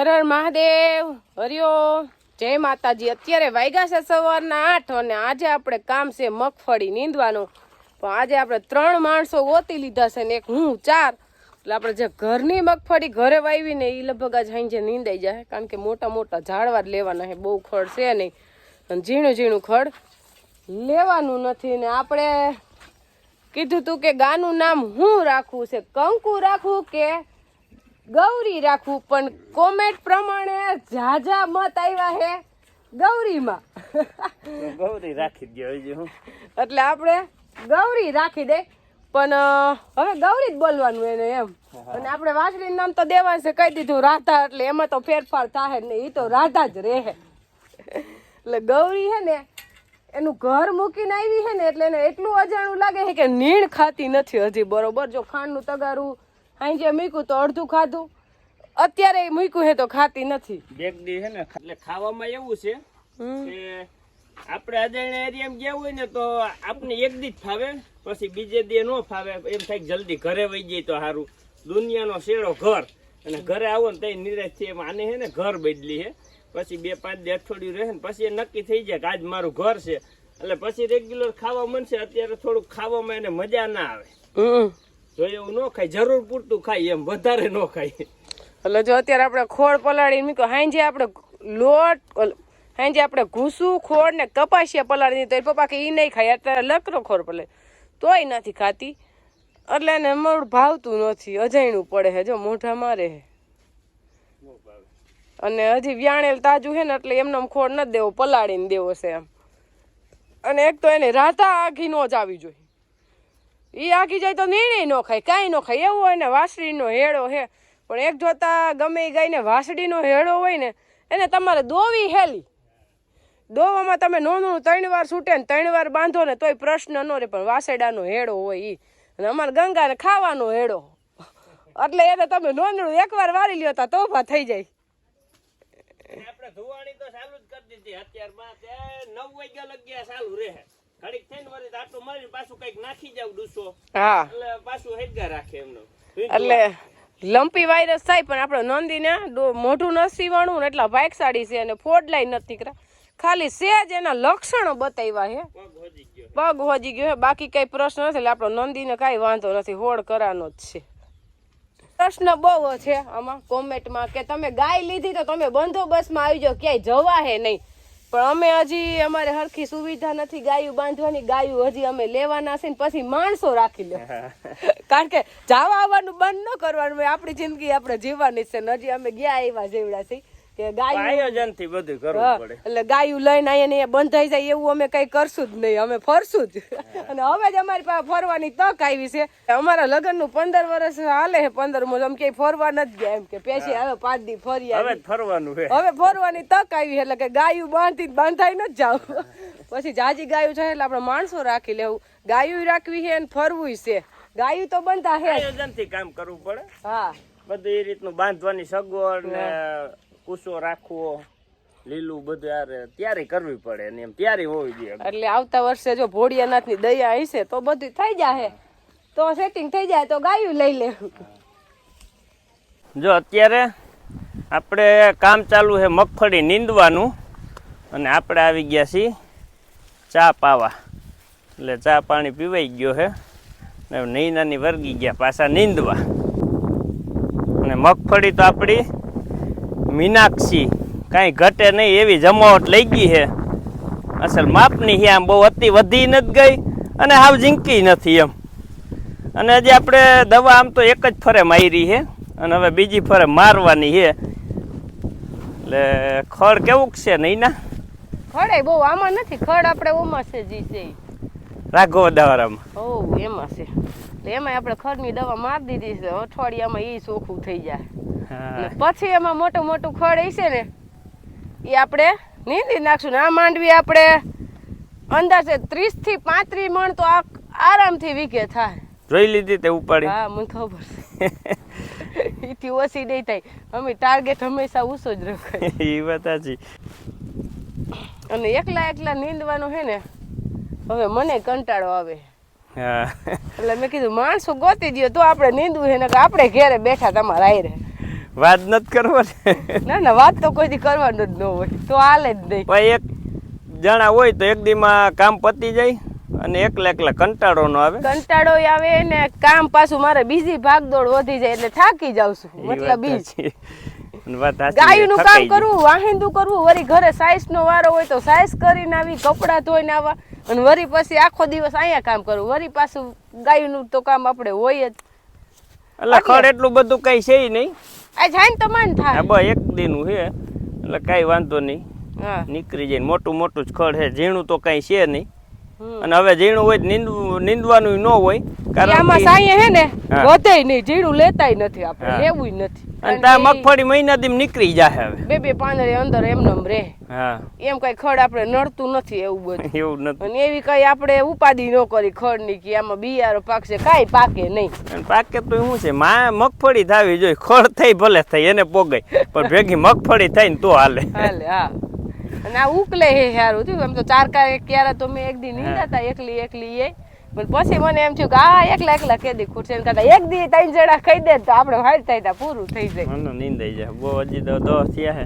હર હર મહાદેવ, હરિયો, જય માતાજી। અત્યારે વાગ્યા છે સવારના 8 અને આજે આપણે કામ છે મગફળી નીંદવાનું। પણ આજે આપણે 3 માણસો ગોતી લીધા છે ને એક હું 4। એટલે આપણે જે ઘરની મગફળી ઘરે વાવી ને એ લગભગ આજ હાંજે નીંદાઈ જાય, કારણ કે મોટા મોટા ઝાડવા જ લેવાના છે, બહુ ખડ છે નહીં અને ઝીણું ઝીણું ખડ લેવાનું નથી। ને આપણે કીધું તું કે ગાનું નામ હું રાખવું છે, કંકુ રાખવું કે ગૌરી રાખવું, પણ કોમેન્ટ પ્રમાણે ઝાઝા મત આવ્યા હે ગૌરીમાં। ગૌરી રાખી દે હું, એટલે આપણે ગૌરી રાખી દે, પણ હવે ગૌરી જ બોલવાનું એને એમ। અને આપણે વાસળીનું નામ તો દેવાનું છે, કહી દીધું રાધા, એટલે એમાં તો ફેરફાર થાય ને, એ તો રાધા જ રહે। એટલે ગૌરી હે ને એનું ઘર મૂકીને આવી છે ને, એટલે એને એટલું અજાણું લાગે છે કે નીણ ખાતી નથી હજી બરોબર। જો ખાંડનું તગારું હાંજે મૂક્યું તો અડધું ખાધું, અત્યારે મૂક્યું હે તો ખાતી નથી। બેગડી હે ને, એટલે ખાવામાં એવું છે કે આપણે અજાણ્યા એરિયામાં ગયા હોય ને તો આપણે એક દી જ ફાવે, પછી બીજે દી નો ફાવે। એમ થાય જલ્દી ઘરે વહી જાય તો સારું, દુનિયાનો શેડો ઘર, અને ઘરે આવો ને તઈ નિરાશ થી એમ આને હે ને ઘર બદલી હે, પછી 2-5 દી અઠવાડિયું રહે ને પછી એ નક્કી થઈ જાય કે આજ મારું ઘર છે, એટલે પછી રેગ્યુલર ખાવા મળશે। અત્યારે થોડુંક ખાવામાં એને મજા ના આવે, જો એવું ન ખાય, જરૂર પૂરતું ખાય, એમ વધારે ન ખાય। એટલે જો અત્યારે આપણે ખોળ પલાળી મૂક્યો, હાંજે આપણે લોટ, હાંજે આપણે ઘૂસું ખોળ ને કપાસિયા પલાળી તો પપ્પા કે ઈ નહીં ખાય, અત્યારે લકરો ખોળ પલાળી તોય નથી ખાતી, એટલે એને મળું ભાવતું નથી, અજાણ્યું પડે છે, જો મોઢા મારે છે। અને હજી વ્યાણેલ તાજું છે ને, એટલે એમને ખોળ નથી દેવો, પલાળીને દેવો છે એમ। અને એક તો એને રાતા આઘી નો જ આવી જોઈએ, એ આખી જાય તો નીણે ન ખાય, કાંઈ ન ખાય, એવું હોય ને વાસળીનો હેડો હે। પણ એક જોતા ગમે એ ગાયને વાસળીનો હેડો હોય ને, એને તમારે દોવી હેલી, દોવામાં તમે નોંધણું 3 વાર છૂટે ને 3 વાર બાંધો ને તોય પ્રશ્ન ન રહે, પણ વાસડાનો હેડો હોય એ, અને અમારે ગંગાને ખાવાનો હેડો, એટલે એને તમે નોંધણું 1 વાર વારી લ્યો તા તોફા થઈ જાય। આપણે ધુવાણી તો ચાલુ જ કરી દીધી, અત્યારમાં 9 વાગ્યા લગ્યા ચાલુ રહે, ઘડીક થઈને વળી આટલું મારી પાછું કઈક નાખી જાવ ડૂસો, હા, એટલે પાછું હેડગા રાખે એમનો। એટલે લંપી વાયરસ થાય, પણ આપણે નોંધીને મોઢું ન સીવાણું ને એટલા ભાગશાળી છે, અને ફોડલાય નથી નીકળ્યા, ખાલી સેજ એના લક્ષણો બતાવ્યા હે, પગ હોજી ગયો હે, બાકી કઈ પ્રશ્ન નથી। એટલે આપણો નંદીને કઈ વાંધો નથી, હોડ કરવાનો જ છે। પ્રશ્ન બહુ છે આમાં કોમેન્ટમાં કે તમે ગાય લીધી તો તમે બંદોબસ્તમાં આવી જાઓ, ક્યાંય જવા હે નહીં, પણ અમે હજી અમારે હરખી સુવિધા નથી ગાયું બાંધવાની, ગાયું હજી અમે લેવાના છે ને પછી માણસો રાખી લે, કારણ કે જવા આવવાનું બંધ ન કરવાનું, આપણી જિંદગી આપણે જીવવાની છે ને, હજી અમે ગયા આવ્યા જેવડા છે કે ગાયું આયોજન થી બધું કરવું પડે, એટલે ગાયું લઈને અહીંયા બંધાઈ જાય એવું અમે કઈ કરશું જ નહીં, અમે ફરશું જ। અને હવે જ અમારી પાસે ફરવાની તક આવી છે, અમારા લગ્નનું 15 વર્ષ હાલે છે, 15 અમે ક્યાંય ફરવા નથી ગયા, એમ કે પેશી હવે 5 દી ફરી હવે ફરવાનું છે, હવે ફરવાની તક આવી, એટલે કે ગાયું બાંધાઈ ન જાવ, પછી જાજી ગાયું છે એટલે આપણે માણસો રાખી લેવું, ગાયું રાખવી છે અને ફરવું છે, ગાયું તો બંધા છે, આયોજન થી કામ કરવું પડે। હા, બધું એ રીતનું બાંધવાની સગવડ ને કુસો રાખવો, લીલું બધું યાર તૈયારી કરવી પડે ને, એમ તૈયારી હોવી જોઈએ। એટલે આવતા વર્ષે જો ભોળિયાનાથની દયા હશે તો બધું થઈ જાય, તો સેટિંગ થઈ જાય તો ગાયું લઈ લેવું। જો અત્યારે આપણે કામ ચાલુ છે મગફળી નીંદવાનું, અને આપણે આવી ગયા છીએ ચા પાવા, એટલે ચા પાણી પીવાઈ ગયો છે ને, નૈનાની વર્ગી ગયા પાછા નીંદવા, અને મગફળી તો આપણી મીનાક્ષી કાંઈ ઘટે નહીં એવી જમાવટ લઈ ગઈ છે, અસલ માપની છે, આમ બહુ અતિ વધી નથી ગઈ અને હાવ ઝીંકી નથી એમ। અને હજી આપણે દવા આમ તો એક જ ફરે મારી છે, અને હવે બીજી ફરે મારવાની છે, એટલે ખડ કેવું છે નૈના? ખડ બહુ આમાં નથી, ખડ આપણે ઓમાં છે જી છે રાઘવ દવારામાં, ઓ એમાં છે, તો એમાં આપણે ખડની દવા મારી દીધી છે, અઠવાડિયામાં એ ચોખ્ખું થઈ જાય, પછી એમાં મોટું મોટું ખડ છે ને એ આપણે નીંદી નાખશું ને, આ માંડવી આપણે અંદાજે 30 થી 35 મણ તો આરામથી વીઘે થાય। જોઈ લીધી તે ઉપાડી? હા, મને ખબર છે, એથી ઓછી નહીં થાય, અમે ટાર્ગેટ હંમેશા ઊંચો જ રખાય, એ વાત સાચી। અને એકલા નીંદવાનું છે ને હવે મને કંટાળો આવે, એટલે મેં કીધું માણસો ગોતી દો તો આપણે નીંદવું છે ને, આપણે ઘેરે બેઠા તમારે આઈ રહે। વાત નથી કરવા ના ના વાત તો કોઈ દી કરવાનું જ ન હોય તો હાલે જ નહીં. ભાઈ એક જણા હોય તો એક દીમાં કામ પતી જાય અને એકલા એકલા કંટાળો ન આવે. કંટાળો આવે ને કામ પાછું મારે બીજી ભાગદોડ વધી જાય એટલે થાકી જાઉં છું. મતલબ ગાયનું કામ કરવું, વાહિંદુ કરવું, વળી ઘરે સાઈસ નો વારો હોય તો સાઈસ કરીને આવી, કપડાં ધોઈને આવવા, અને વળી પછી આખો દિવસ અહીંયા કામ કરવું, વળી પાછું ગાયનું તો કામ આપણે હોય જ. એટલે ખડ એટલું બધું કઈ છે નહીં. આ જાય તો મન થાય. બસ એક દીનું છે એટલે કઈ વાંધો નહીં, હા નીકળી જાય. મોટું મોટું જ ખડ છે, ઝીણું તો કઈ છે નહીં. અને હવે ઝીણું હોય નીંદવાનું ન હોય, કારણ આમાં સાયે હે ને વધે નહીં, ઝીણું લેતાય નથી આપણે, લેવું નથી. અને તા મગફળી મહિના દી નીકળી જાય હવે બે પાંદડે અંદર એમનેમ રહે. હા એમ કઈ ખડ આપણે નડતું નથી એવું બધું. એવું નથી. અને એવી કઈ આપણે ઉપાધિ ન કરી ખડ ની કે આમાં બિયારો પાકશે, કાંઈ પાકે નહીં. અને પાકે તો શું છે, મગફળી થાવી જોઈએ, ખડ થઈ ભલે થઈ એને પોગાય, પણ ભેગી મગફળી થાય ને તો હાલે. હાલે હા. અને આ ઉકલે હે સારું થયું. એમ તો ચાર ક્યારે તો મેં એક દી નીંદા હતા એકલી એ, પણ પછી મને એમ થયું કે આ એકલા કેદી ખૂટશે, એમ કરતા એક દી 3 જણા ખાઈ દે તો આપણે હાઈટ થાય તા પૂરું થઈ જાય. નીંદાઈ જાય. બહુ હજી તો 10 થયા હે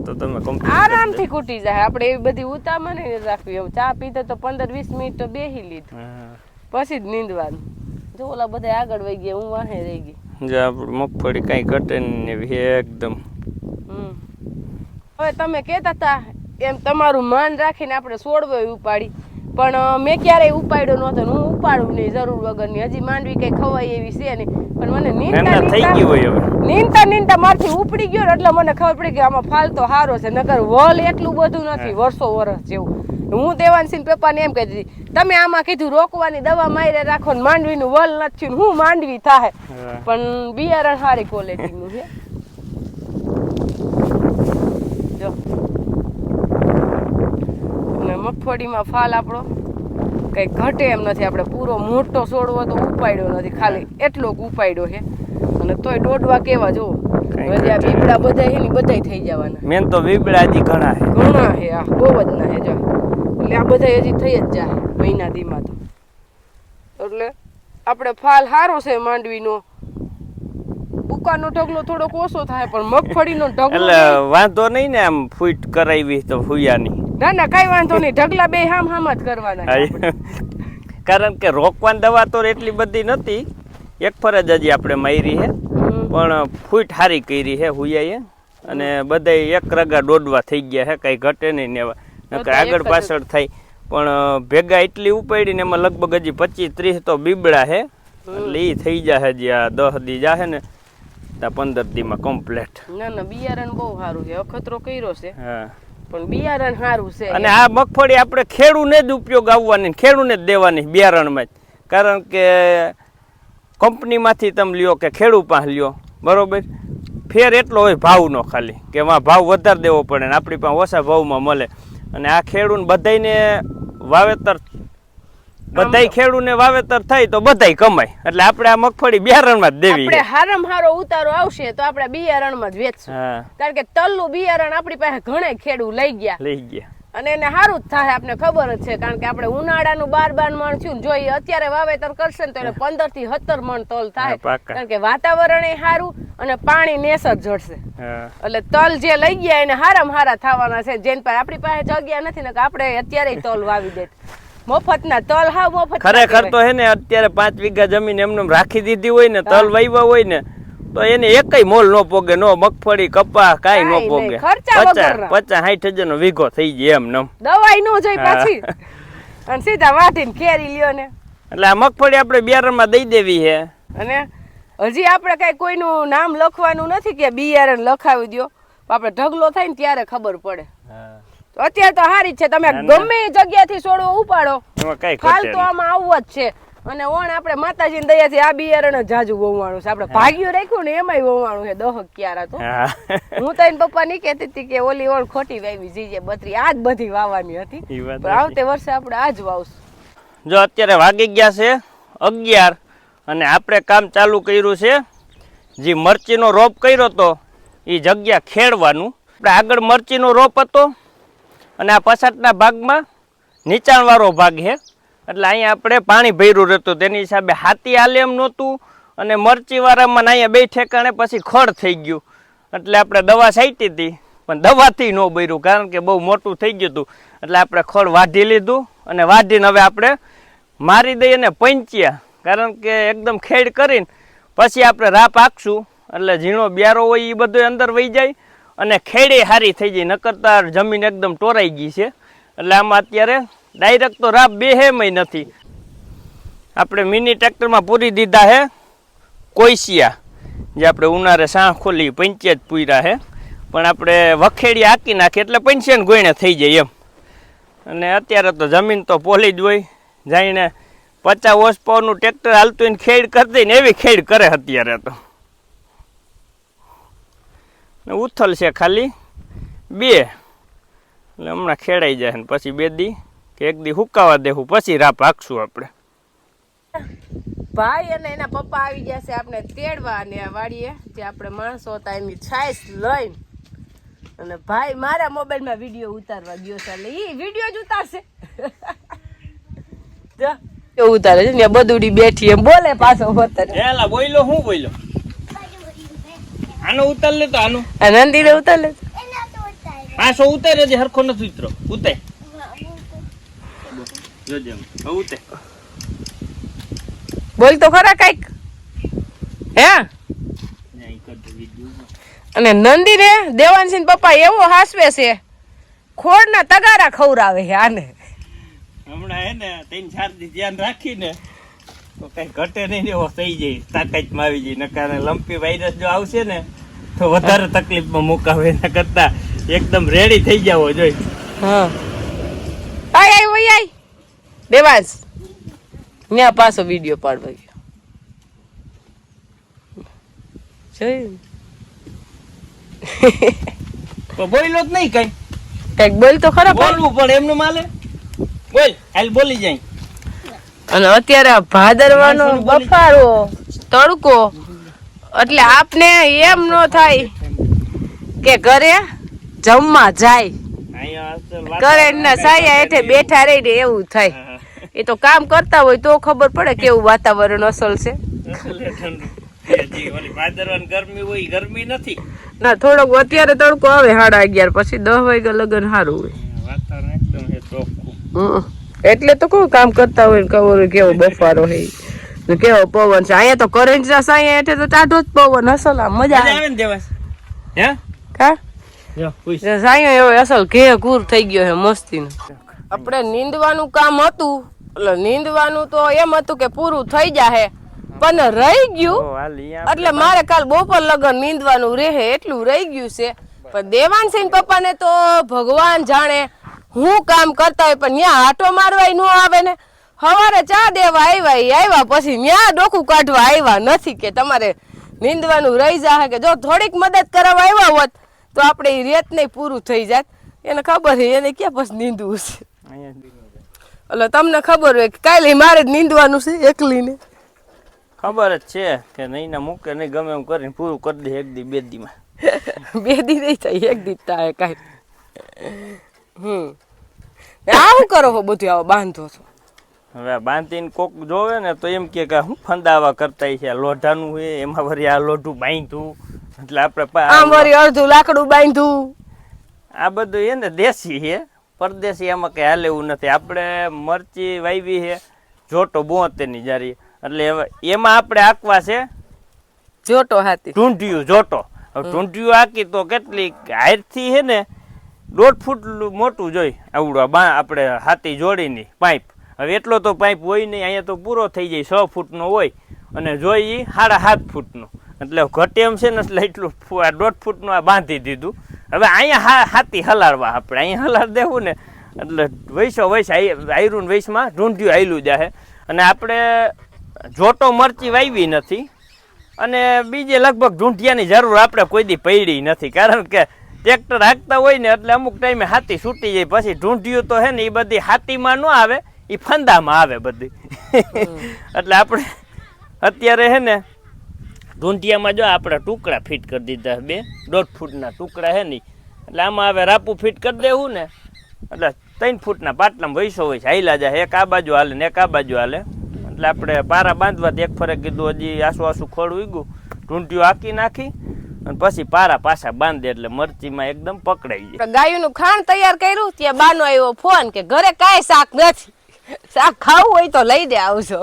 તો તમે આરામથી ખૂટી જાય. આપણે એવી બધી ઉતામળ નહીં રાખવી. એમ ચા પીધો તો 15-20 મિનિટ તો બેહી લીધું, પછી જ નીંદવાનું. જો ઓલા બધા આગળ વહી ગયા, હું વાહે રહી ગઈ. જો આપણે મગફળી કઈ ઘટે ને એકદમ. હવે તમે કહેતા હતા એમ તમારું માન રાખીને આપણે છોડવો ઉપાડી, પણ મેં ક્યારેય ઉપાડ્યો નહોતો. હું ઉપાડું નહીં જરૂર વગરની. હજી માંડવી કઈ ખવાય એવી છે નહીં, પણ મને નીંદતા મારથી ઉપડી ગયો એટલે મને ખબર પડી કે આમાં ફાલ તો સારો છે, નકર વલ એટલું બધું નથી વર્ષો વર્ષ જેવું. હું દેવાનસિંહ પપ્પાને એમ કહેતી હતી તમે આમાં કીધું રોકવાની દવા મારે રાખો ને માંડવીનું વલ નથી થયું, હું માંડવી થાય, પણ બિયારણ સારી ક્વોલિટીનું છે. મગફળીમાં ફાલ આપણો કઈ ઘટે એમ નથી. આપણે પૂરો મોટો છોડવો તો ઉપાડ્યો નથી, ખાલી એટલો ઉપાડ્યો છે. અને તોય દોડવા કેવા જો બીબડા બધા છે ને બધા થઈ જવાના. મેન તો બીબડા હજી ઘણા છે. આ બહુ જ ના છે જો. એટલે આ બધા હજી થઈ જ જાય મહિના દીમાં તો. એટલે આપણે ફાલ સારો છે માંડવીનો. બુકાનો ઢગલો થોડોક ઓછો થાય, પણ મગફળીનો ઢગલો એટલે વાંધો નહીં ને. આમ ફૂટ કરાવી તો ફૂયાની ના કઈ વાંધો નહીં. ઢગલા બે હામ જ કરવાના. કારણ કે રોકવાની દવા તો એટલી બધી નથી. એક ફરજ હજી આપણે મારી છે, પણ ફૂટ હારી કરી છે હુયાએ. અને બધા એક રગા દોડવા થઈ ગયા છે, કઈ ઘટે નહીં ને એવા. આગળ પાછળ થાય, પણ ભેગા એટલી ઉપાડી ને એમાં લગભગ હજી 25-30 તો બીબડા છે. એટલે એ થઈ જાય હજી આ 10 દી જાહે ને 15 દીમાં કમ્પ્લીટ. ના બિયારણ બહુ સારું છે. અખતરો કર્યો છે. હા પણ બિયારણ સારું છે. અને આ મગફળી આપણે ખેડૂને જ ઉપયોગ આવવાની, ખેડૂને જ દેવાની બિયારણમાં જ. કારણ કે કંપનીમાંથી તમે લ્યો કે ખેડૂ પાસે લ્યો, બરોબર, ફેર એટલો હોય ભાવનો ખાલી, કે એમાં ભાવ વધારે દેવો પડે ને આપણી પાસે ઓછા ભાવમાં મળે. અને આ ખેડૂને બધાને વાવેતર, બધાય ખેડૂને વાવેતર થાય તો બધાય કમાય. એટલે આપણે આ મગફળી બિયારણમાં જ દેવી. આપણે હારામાં હારો ઉતારો આવશે તો આપણે બિયારણમાં જ વેચશું. કારણ કે તલનું બિયારણ આપણી પાસે ઘણા ખેડૂ લઈ ગયા અને એને સારું જ થાય, આપણે ખબર જ છે. કારણ કે આપણે ઉનાળાનું 12 મણ થયું, જો એ અત્યારે વાવેતર કરશે ને તો એને 15 થી 17 મણ તલ થાય. કારણ કે વાતાવરણ એ સારું અને પાણી નેસર જડશે. એટલે તલ જે લઈ ગયા એને હારામાં હારા થવાના છે. જેન પાસે આપણી પાસે જગ્યા નથી ને આપણે અત્યારે તલ વાવી દે. મફતના તલ હાવ મફત. ખરેખર તો હે ને અત્યારે 5 વીઘા જમીન એમને રાખી દીધી હોય ને, તલ વાવ્યા હોય ને, તો એને એકય મોલ ન પોગે. નો મગફળી કપા કાઈ ન પોગે. 50-60 હજાર નો વીઘો થઈ જાય એમ નમ. દવાઈ નો જોઈ પાછી અને સીધા વાટીને કેરી લ્યો ને. એટલે આ મગફળી આપણે બિયારણમાં દઈ દેવી છે. અને હજી આપણે કઈ કોઈનું નામ લખવાનું નથી કે બિયારણ લખાવી દો. આપણે ઢગલો થાય ને ત્યારે ખબર પડે. અત્યારે તો સારી છે. તમે ગમે જગ્યાથી છોડવો ઉપાડો, ફાલ તો આમાં આવવો જ છે. અને ઓણ આપણે માતાજીની દયાથી આ બિયારણ જાજુ વવાણું છે. આપણે ભાગ્યું રાખ્યું ને એમાંય વવાણું છે 10 ક્યારા તો. હું તો એના પપ્પા ની કહેતી હતી કે ઓલી ઓળ ખોટી વાવી જીજે બત્રી, આજ બધી વાવવાની હતી, પણ આવતે વર્ષે આપણે આજ વાવશું. જો અત્યારે વાગી ગયા છે 11 અને આપણે કામ ચાલુ કર્યું છે. જે મરચીનો રોપ કર્યો તો એ જગ્યા ખેડવાનું. આપણે આગળ મરચીનો રોપ હતો અને આ પછાતના ભાગમાં નીચાણવાળો ભાગ છે. એટલે અહીંયા આપણે પાણી ભર્યું રહેતું, તેની હિસાબે હાથી હાલે એમ નહોતું અને મરચીવાળામાં અહીંયા 2 ઠેકાણે પછી ખડ થઈ ગયું. એટલે આપણે દવા છાંટી હતી પણ દવાથી ન બળ્યું, કારણ કે બહુ મોટું થઈ ગયું હતું. એટલે આપણે ખડ વાઢી લીધું અને વાઢીને હવે આપણે મારી દઈએ ને પંચ્યા, કારણ કે એકદમ ખેડ કરીને પછી આપણે રાપ આખશું એટલે ઝીણો બ્યારો હોય એ બધું અંદર વહી જાય અને ખેડે સારી થઈ જાય. નકરતા જમીન એકદમ ટોરાઈ ગઈ છે. એટલે આમાં અત્યારે ડાયરેક્ટ તો રાપ બેહેમય નથી. આપણે મિની ટ્રેક્ટરમાં પૂરી દીધા છે કોઈસિયા, જે આપણે ઉનાળે સાં ખોલી પંચ્યા જ પૂર્યા છે, પણ આપણે વખેડી આંકી નાખીએ એટલે 55 ગોયણે થઈ જાય એમ. અને અત્યારે તો જમીન તો પોલી જ હોય, જઈને 50 હોર્સ પાવરનું ટ્રેક્ટર હાલતું એને ખેડ કરી દઈને એવી ખેડ કરે અત્યારે તો. ઉથલ છે ખાલી 2, એટલે હમણાં ખેડાઈ જાય ને પછી 2 દી કે 1 દી હુકાવા દેવું પછી રાપ હાંકશું આપણે. ભાઈ અને એના પપ્પા આવી ગયા છે આપણે તેડવા, અને આ વાડીએ જે આપણે માણસો હતા એની છાશ લઈને, અને ભાઈ મારા મોબાઈલમાં વિડીયો ઉતારવા ગયો છે. એટલે એ વિડીયો જ ઉતારશે. જો ઉતારે છે ને બધુડી બેઠી એમ બોલે પાછો ઉતારે. એલા બોલ્યો હું બોલ્યો? આનો ઉતાર લે તો આનો. આ નંદીને ઉતાર લે. પાછો ઉતારે છે, હરખો નથી ઉતરો. ઉતાર જોજે ઉતાર. બોલ તો ખરા કઈક. હે અને નંદીને દેવાનસિંહ પપ્પા એવો હાસવે છે, ખોડના તગારા ખવરાવે છે આને. હમણાં હે ને 3-4 દી ધ્યાન રાખીને તો કઈ ઘટે નહીં, એવો થઈ જાય, તાકાતમાં આવી જાય. નકારે લંપી વાયરસ જો આવશે ને તો વધારે તકલીફમાં મુકાવે. એના કરતા એકદમ રેડી થઈ જાવો જોઈએ. હા આય આય વઈ આય દેવાંશ ન્યા પાછો વિડીયો પાડવા ગયો. જોયું તો બોલ્યો જ નહીં કઈ. કઈક બોલ તો ખરા. બોલવું પડે એમનું માલે. બોલ હાલ બોલી જાય. અને અત્યારે ભાદરવાનો બફારો તડકો, એટલે આપને એમ ન થાય કે ઘરે જમવા જાય, ઘરે ના સાયા હેઠે બેઠા રહીને એવું થાય. એ તો કામ કરતા હોય તો ખબર પડે કેવું વાતાવરણ અસલ છે. ગરમી હોય, ગરમી નથી ના. થોડોક અત્યારે તડકો આવે 11:30 પછી 10 વાગ્યા લગન સારું હોય વાતાવરણ એકદમ ચોખ્ખું. એટલે તો કોઈ કામ કરતા હોય ખબર કેવો બફારો હે, કેવો પવન છે. અહીંયા તો કરંટ ના સાયા હેઠે તો ટાઢો જ પવન અસલ, આમ મજા આવે ને દેવાસ. હે કા સાયો એવો અસલ ઘે ઘૂર થઈ ગયો હે મસ્તીનો. આપણે નીંદવાનું કામ હતું, એટલે નીંદવાનું તો એમ હતું કે પૂરું થઈ જાહે, પણ રહી ગયું. એટલે મારે કાલ બપોર લગન નીંદવાનું રહે એટલું રહી ગયું છે. પણ દેવાનસિંહ પપ્પાને તો ભગવાન જાણે હું કામ કરતા હોય, પણ ત્યાં આટો મારવાય ન આવે ને. સવારે ચા દેવા આવ્યા પછી ત્યાં ડોકું કાઢવા આવ્યા નથી કે તમારે નીંદવાનું રહી જાય, કે જો થોડીક મદદ કરવા આવ્યા હોત તો આપણે એ રેત નહીં પૂરું થઈ જાત. એને ખબર છે એને ક્યાં પછી નીંદવું છે. એટલે તમને ખબર હોય કે કાલે મારે જ નીંદવાનું છે એકલીને. ખબર જ છે કે નહીં ના મૂકે નહીં, ગમે એમ કરીને પૂરું કરી દે 1 દી 2 દીમાં. 2 દી નહીં થાય, 1 દી થાય કાંઈ. આવું કરો છો બધું, આવો બાંધો છો. હવે બાંધીને કોક જોવે ને તો એમ કે હું ફંદાવા કરતા છે, લોઢાનું હોય એમાં વળી આ લોઢું બાંધ્યું, એટલે આપણે આમ વળી અડધું લાકડું બાંધ્યું. આ બધું એ ને દેશી છે, પરદેશી એમાં કઈ હાલે એવું નથી. આપણે મરચી વાવી છે જોટો 72ની જારી, એટલે એમાં આપણે આંકવા છે જોટો હાથી ઢૂંઢિયું જોટો. ઢૂંઢિયું આંકી તો કેટલી હાઈટથી છે ને 1.5 ફૂટ મોટું જોઈ આવડું આપણે હાથી જોડીની પાઇપ. હવે એટલો તો પાઇપ હોય નહીં, અહીંયા તો પૂરો થઈ જાય 6 ફૂટનો હોય, અને જોઈ 7.5 ફૂટનો. એટલે ઘટે એમ છે ને એટલે એટલું 1.5 ફૂટનું આ બાંધી દીધું. હવે અહીંયા હાથી હલાડવા આપણે અહીંયા હલાડ દેવું ને એટલે વૈસો આયરું વૈસમાં ઢૂંઢિયું આયલું જાહે. અને આપણે જોટો મરચી વાવી નથી, અને બીજે લગભગ ઢૂંઢિયાની જરૂર આપણે કોઈ દી પડી નથી, કારણ કે ટ્રેક્ટર હાંકતા હોય ને એટલે અમુક ટાઈમે હાથી છૂટી જાય. પછી ઢૂંઢિયું તો હે ને એ બધી હાથીમાં ન આવે, એ ફંદામાં આવે બધી. એટલે આપણે અત્યારે હે ને ઢૂંઢિયામાં જો આપણે ટુકડા ફિટ કરી દીધા 2.5 ફૂટના ટુકડા હે ને, એટલે આમાં હવે રાપું ફિટ કરી દેવું ને એટલે 3 ફૂટના પાટલામાં વૈસો હોય હાઈલા જાય, એક આ બાજુ હાલે ને એક આ બાજુ હાલે. એટલે આપણે પારા બાંધવા એક ફરે કીધું હજી આસુ આસુ ખોળ ઉગ્યું ઢૂંઢિયું હાકી નાખી અને પછી પારા પાછા બાંધે એટલે મરચીમાં એકદમ પકડાઈ જાય. ગાયુંનું ખાણ તૈયાર કર્યું ત્યાં બાનો આવ્યો ફોન કે ઘરે કાંઈ શાક નથી, શાક ખાવું હોય તો લઈ દે આવજો.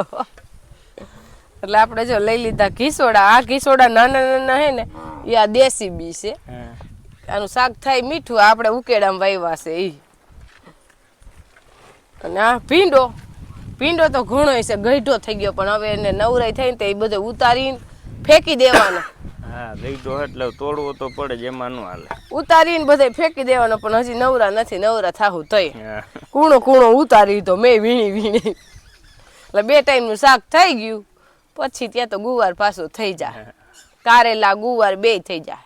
એટલે આપણે જો લઈ લીધા ઘીસોડા. આ ઘીસોડા નાના નાના હે ને એ આ દેશી બી છે. આનું શાક થાય મીઠું, આપણે ઉકેડામાં વાવ્યા છે ઈ. અને આ ભીંડો, ભીંડો તો ઘણો છે, ગઈઢો થઈ ગયો, પણ હવે એને નવરાઈ થઈને તે એ બધો ઉતારીને ફેંકી દેવાનો. હા ગઈઢો એટલે તોડવો તો પડે જ, એમાં નું હાલે. ઉતારીને બધે ફેંકી દેવાનો, પણ હજી નવરા નથી, નવરા થાવું તોય કૂણો કૂણો ઉતારી તો મેં વીણી વીણી. એટલે 2 ટાઈમનું શાક થઈ ગયું. પછી ત્યાં તો ગુવાર પાછું થઈ જાય, કારેલા ગુવાર 2 થઈ જાય.